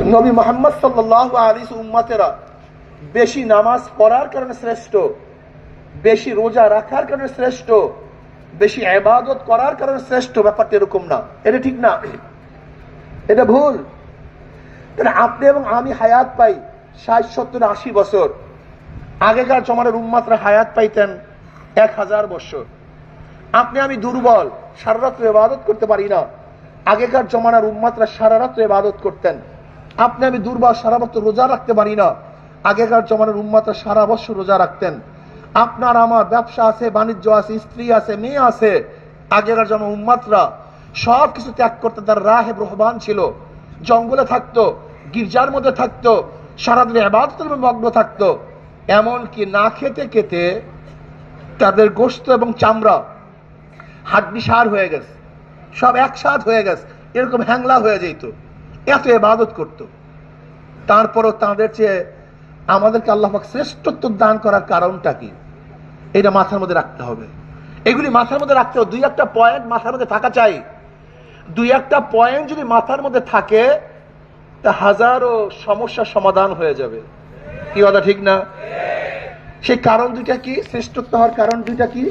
নবী মুহাম্মদ সাল্লাল্লাহু আলাইহি উম্মতেরা বেশি নামাজ পড়ার কারণে শ্রেষ্ঠ, বেশি রোজা রাখার কারণে শ্রেষ্ঠ, বেশি ইবাদত করার কারণে শ্রেষ্ঠ। ব্যাপারটা এরকম না, এটা ঠিক না, এটা ভুল। তাহলে আপনি এবং আমি হায়াত পাই 60, 70, 80 বছর। আগেকার জমানার উম্মতরা হায়াত পাইতেন 1000 বছর। আপনি আমি দুর্বল, সারা রাত্র ইবাদত করতে পারি না। আগেকার জমানার উম্মতরা সারা রাত্র ইবাদত করতেন। আপনি আমি দুর্বল, সারা বছর রোজা রাখতে পারি না। আগেকার জমানার উম্মতরা সারা বছর রোজা রাখতেন। আপনার আমার ব্যবসা আছে, বাণিজ্য আছে, স্ত্রী আছে, মেয়ে আছে। আগেকার জমানার উম্মতরা সব কিছু ত্যাগ করতে তার রাহেব রহবান ছিল, জঙ্গলে থাকতো, গির্জার মধ্যে থাকতো, সারাদিন ইবাদতের মগ্ন থাকতো। এমনকি না খেতে খেতে তাদের গোশত এবং চামড়া হাড্ডি সার হয়ে গেছে, সব একসাথ হয়ে গেছে, এরকম হ্যাংলা হয়ে যেত, এত ইবাদত করত। তারপরও তাদের চেয়ে আমাদেরকে আল্লাহ পাক শ্রেষ্ঠত্ব দান করার কারণটা কি, এটা মাথার মধ্যে রাখতে হবে। এগুলি মাথার মধ্যে রাখতে হবে। 2-1টা পয়েন্ট মাথার মধ্যে থাকা চাই। 2-1টা পয়েন্ট যদি মাথার মধ্যে থাকে, তা হাজারো সমস্যার সমাধান হয়ে যাবে। কি কথা ঠিক না? সেই কারণ দুইটা কি? শ্রেষ্ঠত্ব হওয়ার কারণ দুইটা কি?